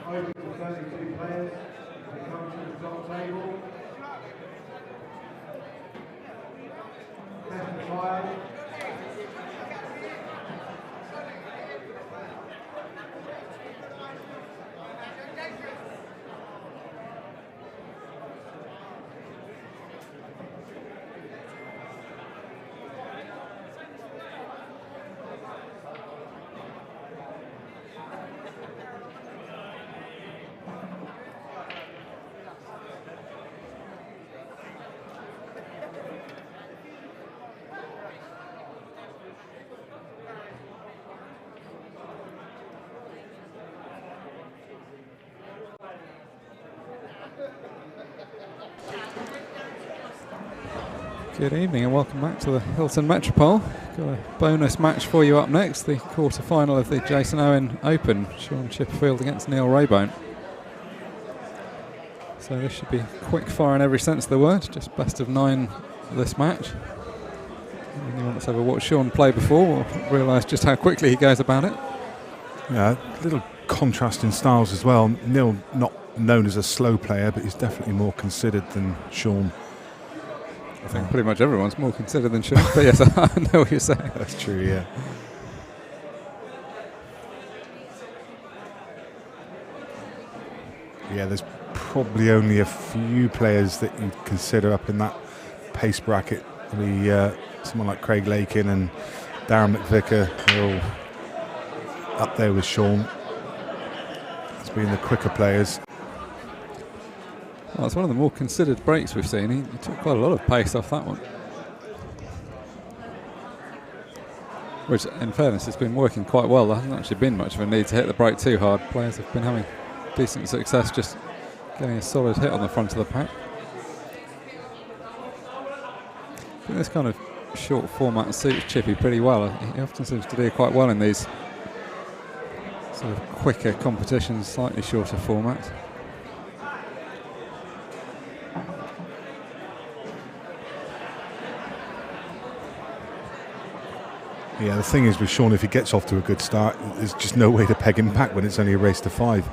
Open to 32 players. They come to the top table. Best of 5. Good evening and welcome back to the Hilton Metropole. Got a bonus match for you up next, the quarter-final of the Jason Owen Open, Shaun Chipperfield against Neil Raybone. So this should be quick fire in every sense of the word, just best of 9 this match. Anyone that's ever watched Shaun play before will realise just how quickly he goes about it. Yeah, a little contrast in styles as well. Neil, not known as a slow player, but he's definitely more considered than Shaun. I think pretty much everyone's more considered than Shaun, but yes, I know what you're saying. That's true, yeah. Yeah, there's probably only a few players that you'd consider up in that pace bracket. Someone like Craig Lakin and Darren McVicker are all up there with Shaun as being the quicker players. Well, it's one of the more considered breaks we've seen. He took quite a lot of pace off that one. Which, in fairness, has been working quite well. There hasn't actually been much of a need to hit the break too hard. Players have been having decent success just getting a solid hit on the front of the pack. I think this kind of short format suits Chippy pretty well. He often seems to do quite well in these sort of quicker competitions, slightly shorter formats. Yeah, the thing is with Shaun, if he gets off to a good start, there's just no way to peg him back when it's only a race to 5.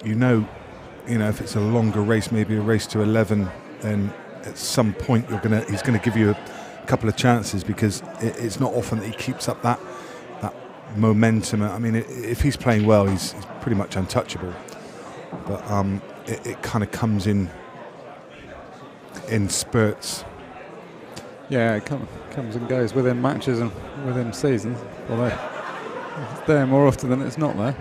You know, if it's a longer race, maybe a race to 11, then at some point he's gonna give you a couple of chances, because it's not often that he keeps up that momentum. I mean, if he's playing well, he's pretty much untouchable. But it kind of comes in spurts. Yeah, it comes and goes within matches and within seasons. Although it's there more often than it's not there.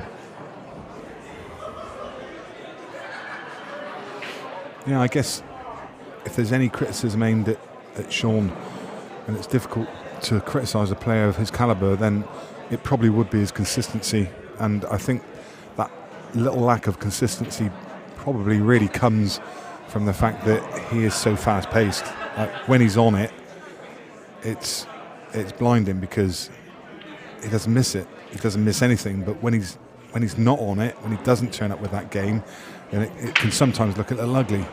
Yeah, I guess if there's any criticism aimed at Shaun, and it's difficult to criticise a player of his calibre, then it probably would be his consistency. And I think that little lack of consistency probably really comes from the fact that he is so fast-paced. Like, when he's on it, it's blinding, because he doesn't miss it. He doesn't miss anything. But when he's not on it, when he doesn't turn up with that game, then it can sometimes look a little ugly.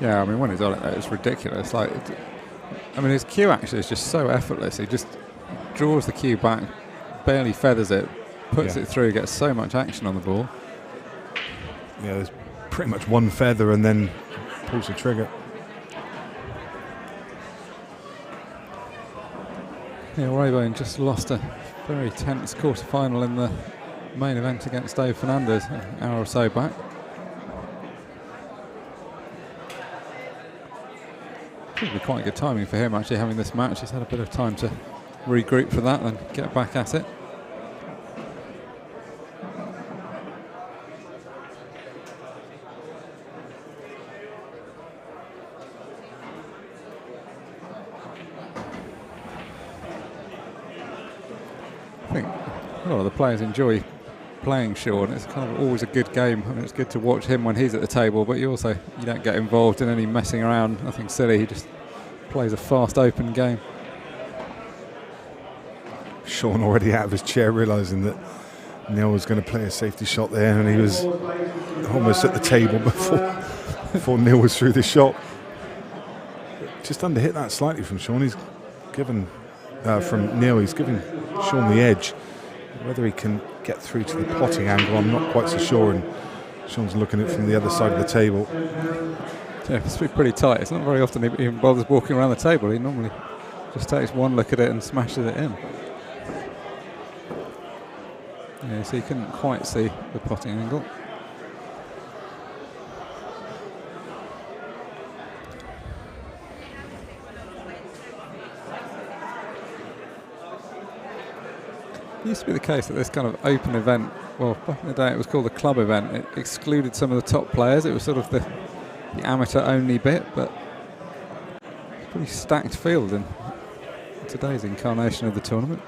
Yeah, I mean, when he's on it, it's ridiculous. His cue actually is just so effortless. He just draws the cue back, barely feathers it, puts Yeah. it through, gets so much action on the ball. Yeah, there's pretty much one feather and then pulls the trigger. Yeah, Raybone just lost a very tense quarter-final in the main event against Dave Fernandez an hour or so back. Probably quite good timing for him actually having this match. He's had a bit of time to regroup for that and get back at it. I think a lot of the players enjoy playing Shaun. It's kind of always a good game. I mean, it's good to watch him when he's at the table, but you don't get involved in any messing around, nothing silly. He just plays a fast, open game. Shaun already out of his chair, realising that Neil was going to play a safety shot there, and he was almost at the table before Neil was through the shot. Just under hit that slightly from Shaun. He's given from Neil. He's given Shaun the edge. Whether he can get through to the potting angle, I'm not quite so sure. And Shaun's looking at it from the other side of the table. Yeah, it's pretty tight. It's not very often he even bothers walking around the table. He normally just takes one look at it and smashes it in. Yeah, so he couldn't quite see the potting angle. It used to be the case that this kind of open event, well, back in the day it was called the club event, it excluded some of the top players. It was sort of the amateur only bit, but it's a pretty stacked field in today's incarnation of the tournament.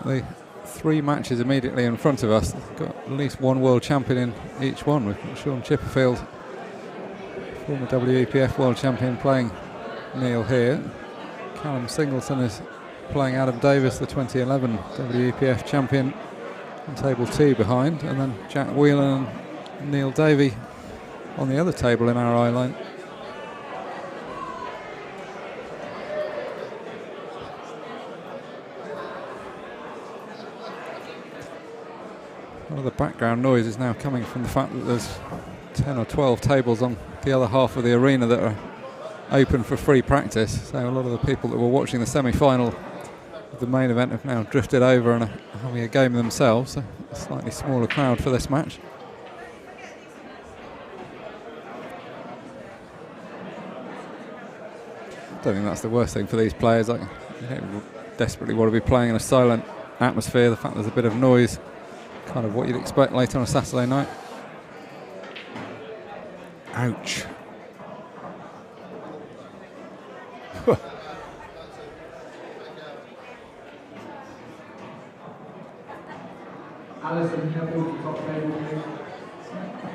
The 3 matches immediately in front of us, got at least one world champion in each one. We've got Shaun Chipperfield, former WEPF world champion, playing Neil here. Callum Singleton is playing Adam Davis, the 2011 WEPF champion, on table 2 behind, and then Jack Whelan and Neil Davey on the other table in our eye line. A lot of the background noise is now coming from the fact that there's 10 or 12 tables on the other half of the arena that are open for free practice. So a lot of the people that were watching the semi-final of the main event have now drifted over and are having a game themselves. So a slightly smaller crowd for this match. I don't think that's the worst thing for these players. They don't desperately want to be playing in a silent atmosphere. The fact there's a bit of noise, kind of what you'd expect later on a Saturday night. Ouch.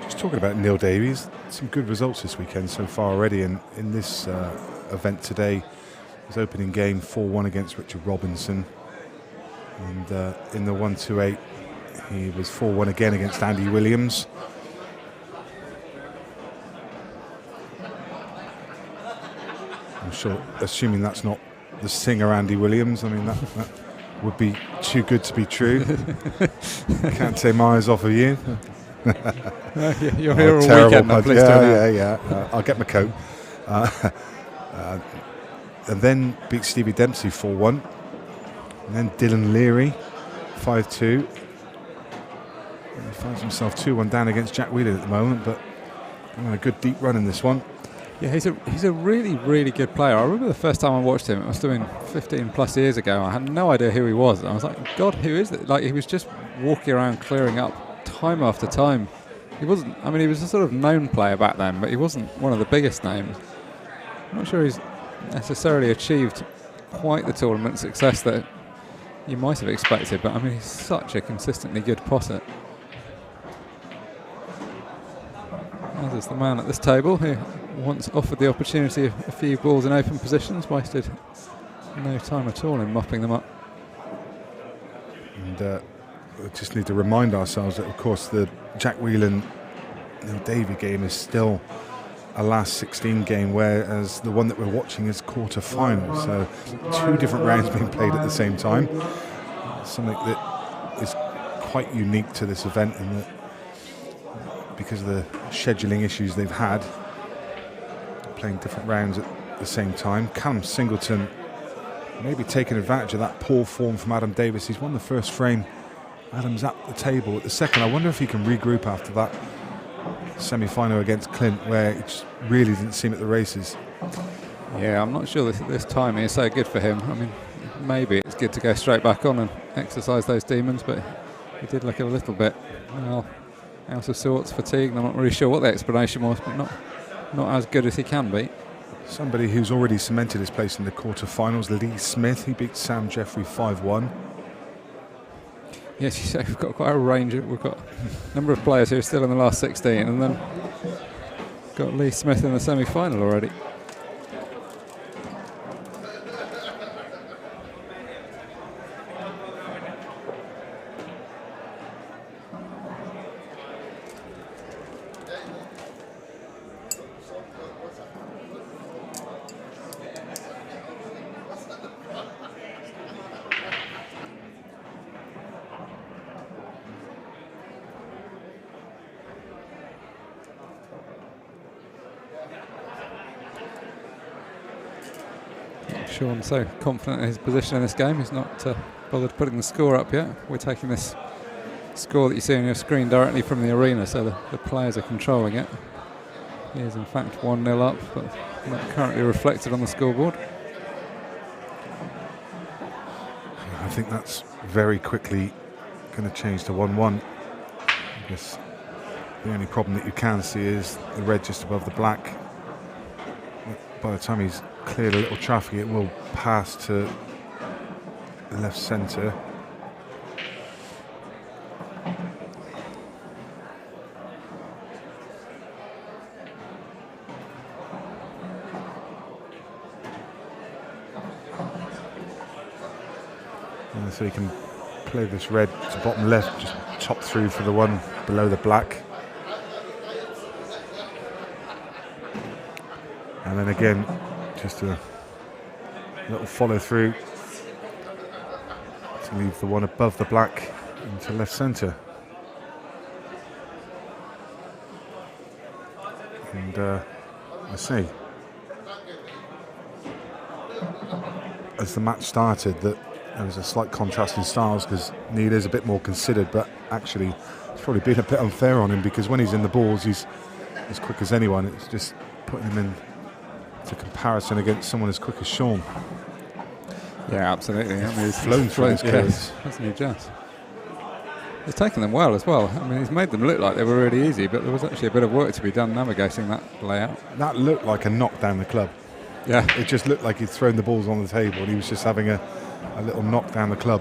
Just talking about Neil Davies, some good results this weekend so far already, and in this event today, his opening game 4-1 against Richard Robinson, and in the 1-2-8 he was 4-1 again against Andy Williams. I'm sure, assuming that's not the singer Andy Williams, I mean that would be too good to be true. Can't take my eyes off of you. You're here all weekend, I'm pleased to yeah. I'll get my coat. And then beat Stevie Dempsey 4-1. And then Dylan Leary 5-2. And he finds himself 2-1 down against Jack Wheeler at the moment, but a good deep run in this one. Yeah, he's a really, really good player. I remember the first time I watched him, it must have been 15 plus years ago. I had no idea who he was. I was like, God, who is it? Like, he was just walking around clearing up time after time. He wasn't, I mean, he was a sort of known player back then, but he wasn't one of the biggest names. I'm not sure he's necessarily achieved quite the tournament success that you might have expected, but I mean, he's such a consistently good potter. As is the man at this table who once offered the opportunity of a few balls in open positions, wasted no time at all in mopping them up. And we just need to remind ourselves that, of course, the Jack Whelan Neil Davey game is still a last 16 game, whereas the one that we're watching is quarter-final. So 2 different rounds being played at the same time. Something that is quite unique to this event, in that because of the scheduling issues they've had, playing different rounds at the same time. Callum Singleton maybe taking advantage of that poor form from Adam Davis. He's won the first frame. Adam's at the table at the second. I wonder if he can regroup after that semi-final against Clint, where it just really didn't seem at the races. Yeah, I'm not sure this timing is so good for him. I mean, maybe it's good to go straight back on and exercise those demons, but he did look a little bit, well, out of sorts, fatigued. I'm not really sure what the explanation was, but not as good as he can be. Somebody who's already cemented his place in the quarterfinals, Lee Smith. He beat Sam Jeffrey 5-1. Yes, you say we've got quite a range. We've got a number of players who are still in the last 16, and then got Lee Smith in the semi-final already. Shaun so confident in his position in this game, he's not bothered putting the score up yet. We're taking this score that you see on your screen directly from the arena, so the players are controlling it. He is in fact 1-0 up, but not currently reflected on the scoreboard. I think that's very quickly going to change to 1-1. I guess the only problem that you can see is the red just above the black. By the time he's cleared a little traffic, it will pass to the left centre. And so you can play this red to bottom left, just chop through for the one below the black. And then again, just a little follow through to leave the one above the black into left centre. And I see, as the match started, that there was a slight contrast in styles, because Neil is a bit more considered, but actually it's probably been a bit unfair on him, because when he's in the balls, he's as quick as anyone. It's just putting him in to comparison against someone as quick as Shaun. Yeah, absolutely. I mean, he's flown through his curves. Hasn't he just? He's taken them well as well. I mean, he's made them look like they were really easy, but there was actually a bit of work to be done navigating that layout. That looked like a knock down the club. Yeah. It just looked like he'd thrown the balls on the table and he was just having a little knock down the club.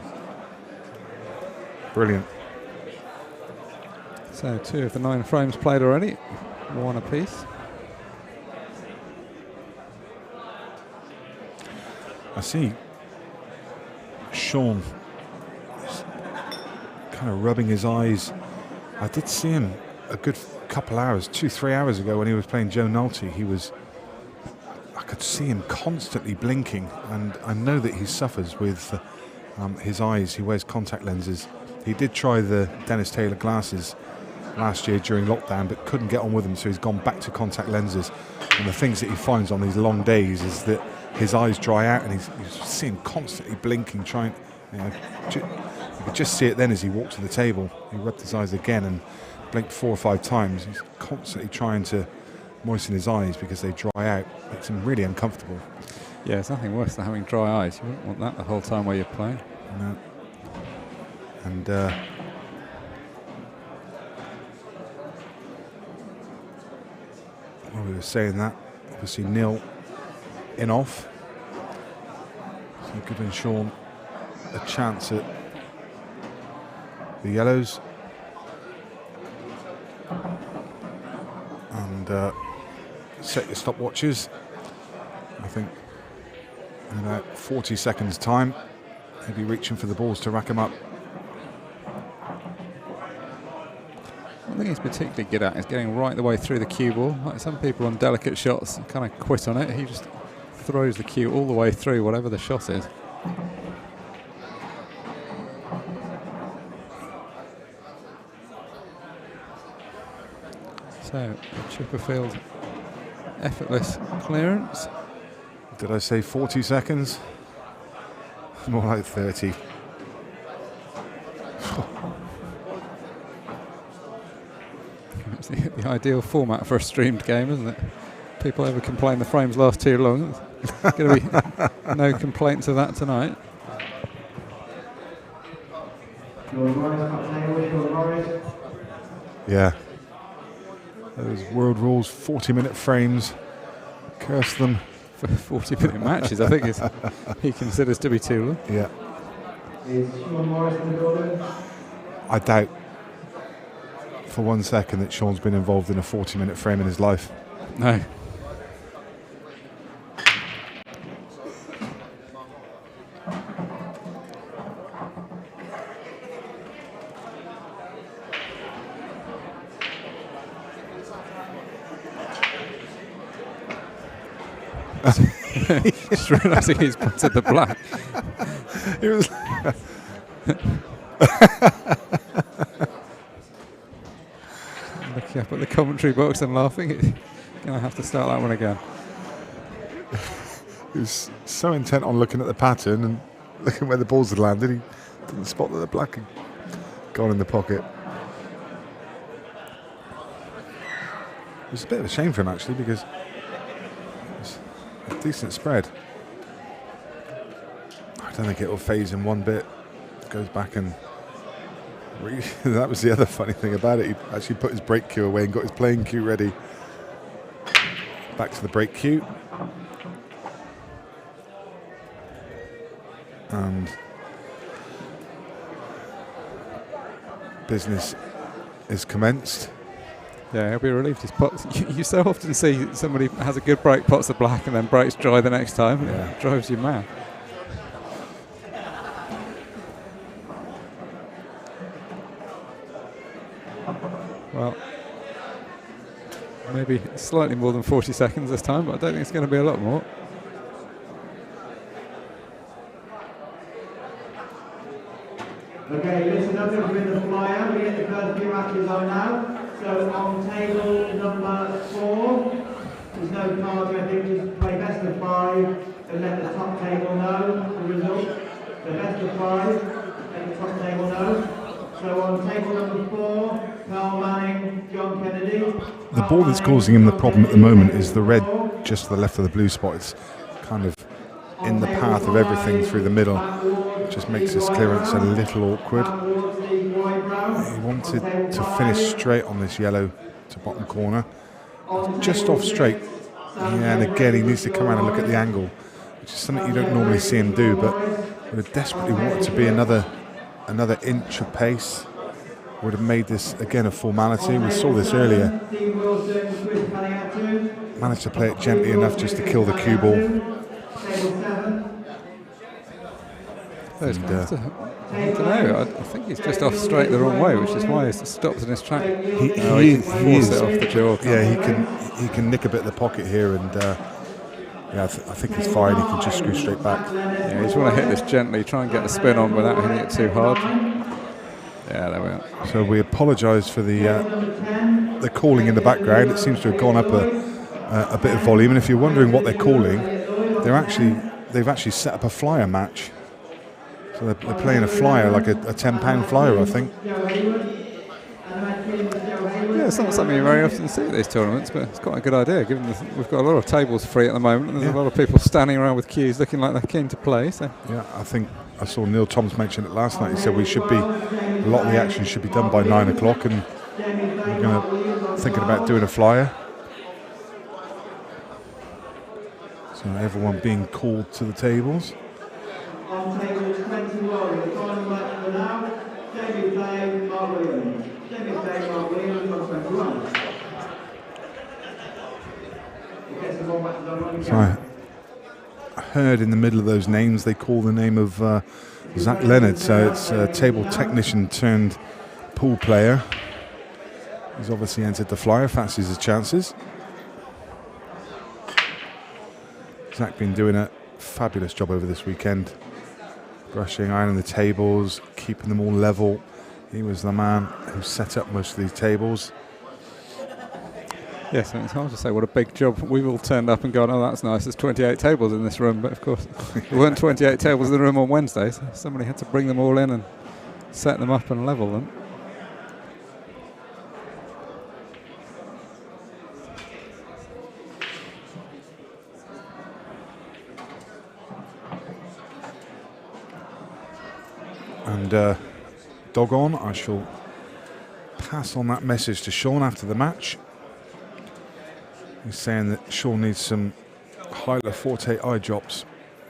Brilliant. So 2 of the 9 frames played already, 1 apiece. I see Shaun kind of rubbing his eyes. I did see him a good couple hours, 2-3 hours ago, when he was playing Joe Nolte. I could see him constantly blinking, and I know that he suffers with his eyes. He wears contact lenses. He did try the Dennis Taylor glasses last year during lockdown, but couldn't get on with them, so he's gone back to contact lenses. And the things that he finds on these long days is that his eyes dry out, and you see him constantly blinking, trying, you could just see it then as he walked to the table. He rubbed his eyes again and blinked 4 or 5 times. He's constantly trying to moisten his eyes because they dry out. Makes him really uncomfortable. Yeah, it's nothing worse than having dry eyes. You wouldn't want that the whole time while you're playing. No. And while we were saying that, obviously Neil in off. So giving Shaun a chance at the yellows. And set your stopwatches. I think in about 40 seconds time, he'll be reaching for the balls to rack them up. One thing he's particularly good at is getting right the way through the cue ball. Like some people on delicate shots kind of quit on it. He just throws the cue all the way through, whatever the shot is. So, Chipperfield, effortless clearance. Did I say 40 seconds? More like 30. It's the ideal format for a streamed game, isn't it? People ever complain the frames last too long. There's going to be no complaints of that tonight. Yeah. Those world rules, 40-minute frames. Curse them. For 40-minute matches, I think he considers to be too long. Yeah. Is Shaun Morris in the building? I doubt for 1 second that Shaun's been involved in a 40-minute frame in his life. No. Just realising he's putted the black. It was Looking up at the commentary box and laughing. Gonna have to start that one again. He was so intent on looking at the pattern and looking where the balls had landed, he didn't spot that the black had gone in the pocket. It was a bit of a shame for him actually, because it was a decent spread. I don't think it will phase him one bit. Goes back and that was the other funny thing about it. He actually put his break cue away and got his playing cue ready. Back to the break cue. And business is commenced. Yeah, he'll be relieved his pots. You so often see somebody has a good break, pots the black, and then breaks dry the next time. Yeah. It drives you mad. Well, maybe slightly more than 40 seconds this time, but I don't think it's going to be a lot more. Okay, listen up, with the flyer. We get the first few matches on now. So on table number 4, there's no cards. I think just play best of 5 and let the top table know the result. The best of 5, let the top table know. So on table number 4, Carl Manning, John Kennedy. The ball that's causing him the problem at the moment is the red just to the left of the blue spot. It's kind of in the path of everything through the middle. It just makes his clearance a little awkward. He wanted to finish straight on this yellow to bottom corner. Just off straight. Yeah, and again he needs to come around and look at the angle, which is something you don't normally see him do, but would desperately want it to be another inch of pace. Would have made this again a formality. We saw this earlier. Managed to play it gently enough just to kill the cue ball. I don't know. I think he's just off straight the wrong way, which is why he's stopped in his track. He is it off the jaw. Yeah, he can nick a bit of the pocket here, and yeah, I think he's fine. He can just screw straight back. Yeah, you just want to hit this gently, try and get the spin on without hitting it too hard. Yeah, there we are. So we apologise for the calling in the background. It seems to have gone up a bit of volume. And if you're wondering what they're calling, they've actually set up a flyer match. So they're playing a flyer, like a £10 flyer, I think. Yeah, it's not something you very often see at these tournaments, but it's quite a good idea, given we've got a lot of tables free at the moment, and there's a lot of people standing around with cues looking like they're keen to play. So yeah, I think I saw Neil Thomas mention it last night. He said a lot of the action should be done by 9 o'clock, and we're thinking about doing a flyer. So everyone being called to the tables. On table 21, Dave Mark Williams. Dave Mark Williams on 21. He gets the ball back to the running So I heard in the middle of those names they call the name of Zach Leonard, so it's a table technician turned pool player. He's obviously entered the flyer, fancies his chances. Zach been doing a fabulous job over this weekend, brushing, ironing the tables, keeping them all level. He was the man who set up most of these tables. Yes, and it's hard to say what a big job. We've all turned up and gone, oh, that's nice, there's 28 tables in this room, but of course there weren't 28 tables in the room on Wednesday, so somebody had to bring them all in and set them up and level them. And doggone, I shall pass on that message to Shaun after the match. He's saying that Shaun needs some Hyla Forte eye drops.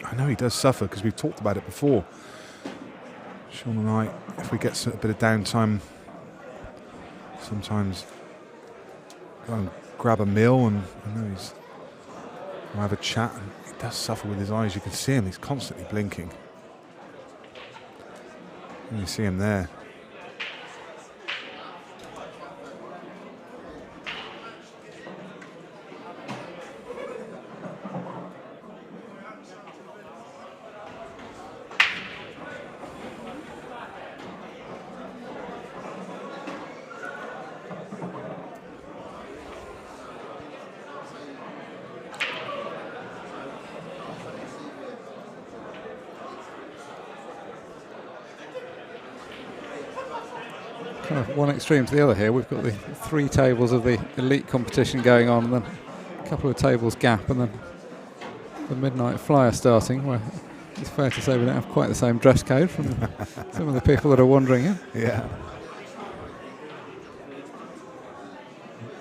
I know he does suffer because we've talked about it before. Shaun and I, if we get a bit of downtime, sometimes go and grab a meal, and I know we'll have a chat, and he does suffer with his eyes. You can see him, he's constantly blinking. And you see him there. Kind of one extreme to the other here. We've got the 3 tables of the elite competition going on, and then a couple of tables gap, and then the midnight flyer starting, where it's fair to say we don't have quite the same dress code from some of the people that are wandering in. Yeah.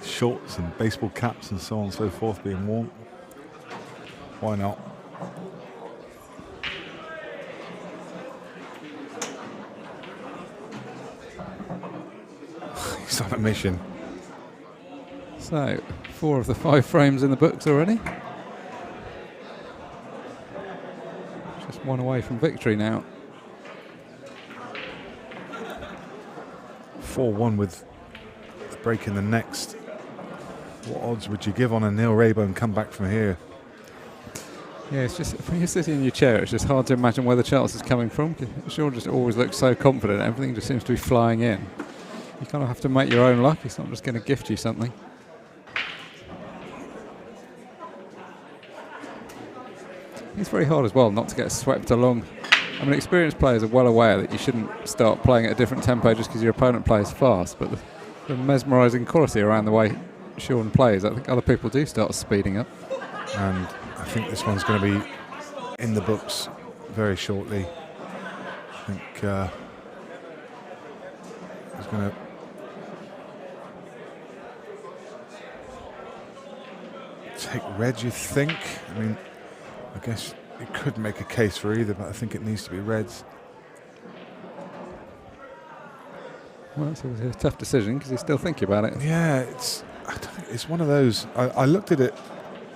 Shorts and baseball caps and so on and so forth being worn. Why not? He's on a mission. So, 4 of the 5 frames in the books already. Just 1 away from victory now. 4-1 with the break in the next. What odds would you give on a Neil Raybone comeback from here? Yeah, it's just, when you're sitting in your chair, it's just hard to imagine where the chance is coming from. Shaun just always looks so confident. Everything just seems to be flying in. You kind of have to make your own luck. He's not just going to gift you something. It's very hard as well not to get swept along. I mean, experienced players are well aware that you shouldn't start playing at a different tempo just because your opponent plays fast, but the mesmerising quality around the way Shaun plays, I think other people do start speeding up. And I think this one's going to be in the books very shortly. I think he's going to take red, you think? I mean, I guess you could make a case for either, but I think it needs to be reds. Well, it's a tough decision because he's still thinking about it. Yeah, I don't think it's one of those. I looked at it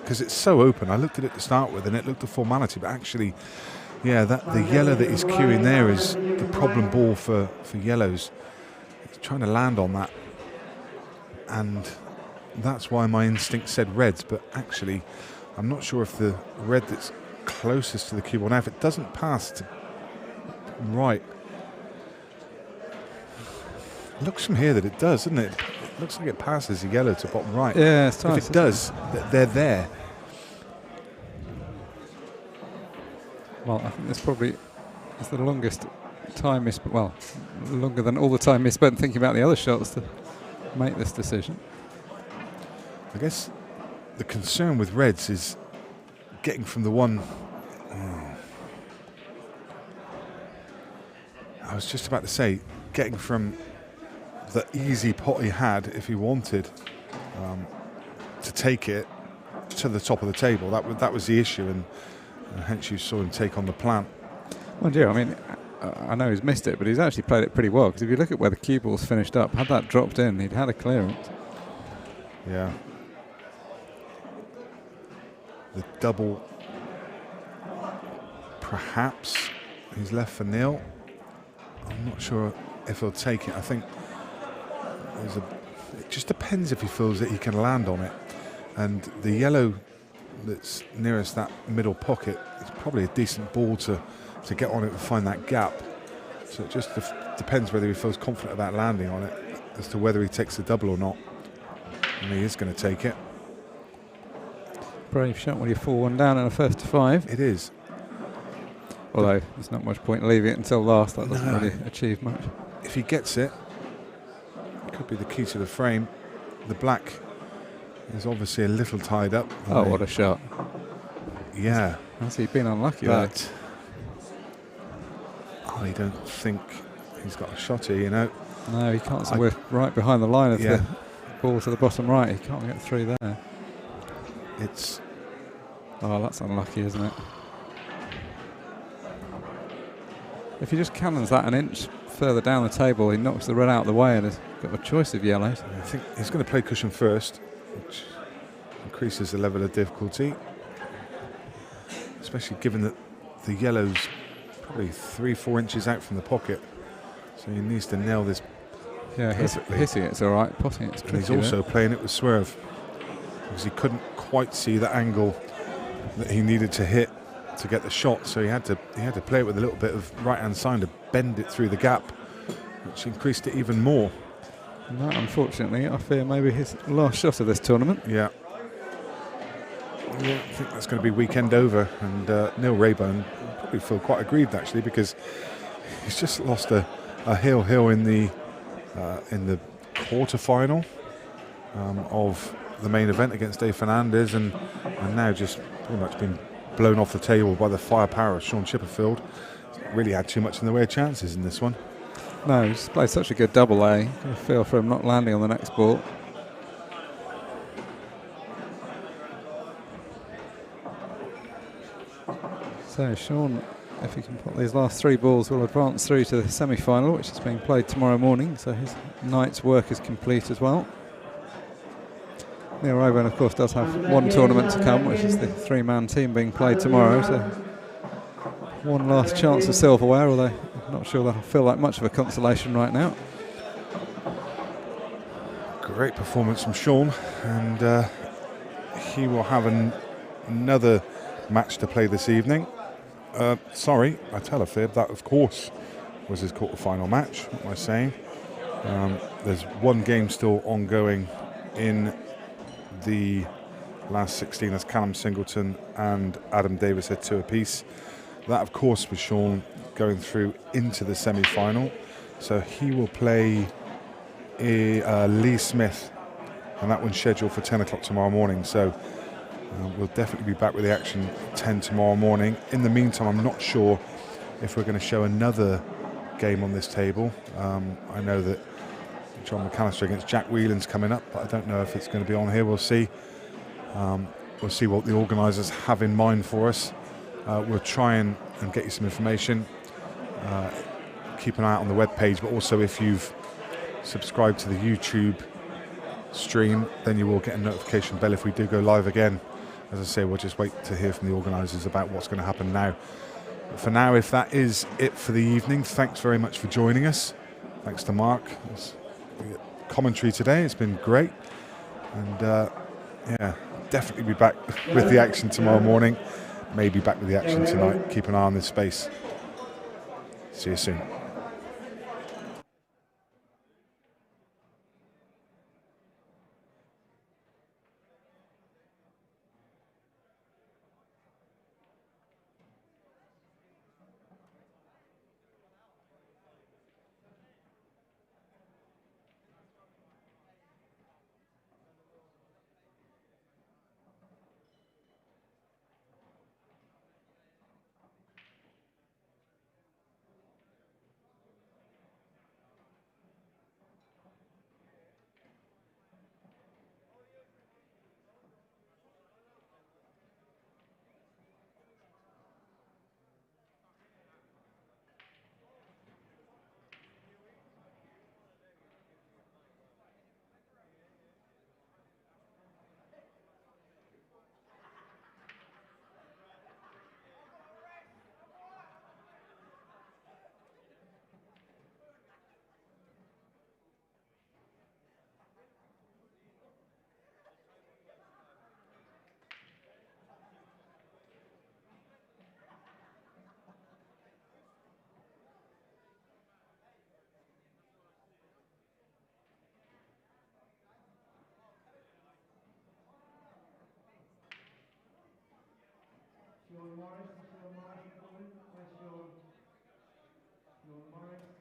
because it's so open. I looked at it to start with, and it looked a formality, but actually, yeah, the yellow that he's queuing there is the problem ball for yellows. He's trying to land on that, and that's why my instinct said reds, but actually I'm not sure if the red that's closest to the cue ball, now if it doesn't pass to right, it looks from here that it does, doesn't it? It looks like it passes the yellow to bottom right. Yeah, it's nice. If it does, they're there. Well, I think this probably is the longest time well, longer than all the time he spent thinking about the other shots to make this decision. I guess the concern with reds is getting from the one. I was just about to say, getting from the easy pot he had, if he wanted to take it to the top of the table. That was the issue, and hence you saw him take on the plant. Well, yeah, I mean, I know he's missed it, but he's actually played it pretty well, because if you look at where the cue ball's finished up, had that dropped in, he'd had a clearance. Yeah. The double, perhaps he's left for nil. I'm not sure if he'll take it. I think it just depends if he feels that he can land on it. And the yellow that's nearest that middle pocket is probably a decent ball to get on it and find that gap. So it just depends whether he feels confident about landing on it as to whether he takes the double or not. And he is going to take it. Brave shot when you're 4-1 down in a first to 5. It is. Although there's not much point leaving it until last. That doesn't really achieve much. If he gets it, it could be the key to the frame. The black is obviously a little tied up. Oh, what a shot. Yeah. Has he been unlucky? But I don't think he's got a shot here, you know. No, he can't. So we're right behind the line of the ball to the bottom right. He can't get through there. It's... Oh, that's unlucky, isn't it? If he just cannons that an inch further down the table, he knocks the red out of the way and has got a choice of yellows. I think he's going to play cushion first, which increases the level of difficulty, especially given that the yellow's probably 3-4 inches out from the pocket, so he needs to nail this. Yeah, hitting it's all right, potting it's tricky. And he's also playing it with swerve, because he couldn't quite see the angle that he needed to hit to get the shot, so he had to play it with a little bit of right hand side to bend it through the gap, which increased it even more. And that, unfortunately, I fear maybe his last shot of this tournament. Yeah, I think that's going to be weekend over, and Neil Raybone will probably feel quite aggrieved actually, because he's just lost a hill in the quarter-final of the main event against Dave Fernandez, and now just pretty much been blown off the table by the firepower of Shaun Chipperfield. Really had too much in the way of chances in this one. No, he's played such a good double A. I feel for him not landing on the next ball. So Shaun, if he can put these last 3 balls, will advance through to the semi-final, which is being played tomorrow morning. So his night's work is complete as well. Neil Raybone, of course, does have one tournament to come, which is the 3-man team being played tomorrow. So one last chance of silverware, although I'm not sure that'll feel like much of a consolation right now. Great performance from Shaun, and he will have another match to play this evening. Sorry, I tell a fib. That, of course, was his quarter-final match. What am I saying? There's one game still ongoing in the last 16 as Callum Singleton and Adam Davis had 2 apiece. That, of course, was Shaun going through into the semi-final. So he will play Lee Smith, and that one's scheduled for 10 o'clock tomorrow morning. So we'll definitely be back with the action at 10 tomorrow morning. In the meantime, I'm not sure if we're going to show another game on this table. I know that John McAllister against Jack Whelan's coming up, but I don't know if it's going to be on here. We'll see. We'll see what the organisers have in mind for us. We'll try and get you some information. Keep an eye out on the webpage, but also if you've subscribed to the YouTube stream, then you will get a notification bell if we do go live again. As I say, we'll just wait to hear from the organisers about what's going to happen now. But for now, if that is it for the evening, thanks very much for joining us. Thanks to Mark. Commentary today, it's been great, and yeah, definitely be back with the action tomorrow morning, maybe back with the action tonight. Keep an eye on this space. See you soon. Morris. Sean Morris coming. Where's Sean? Sean Morris.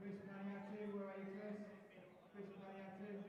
Chris Paniatu, where are you, Chris? Chris Paniatu.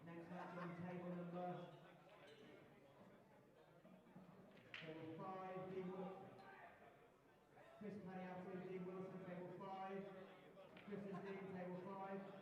Next match on table number 5, Chris Paniatu, Dean Wilson, table 5, Chris and Dean, table 5.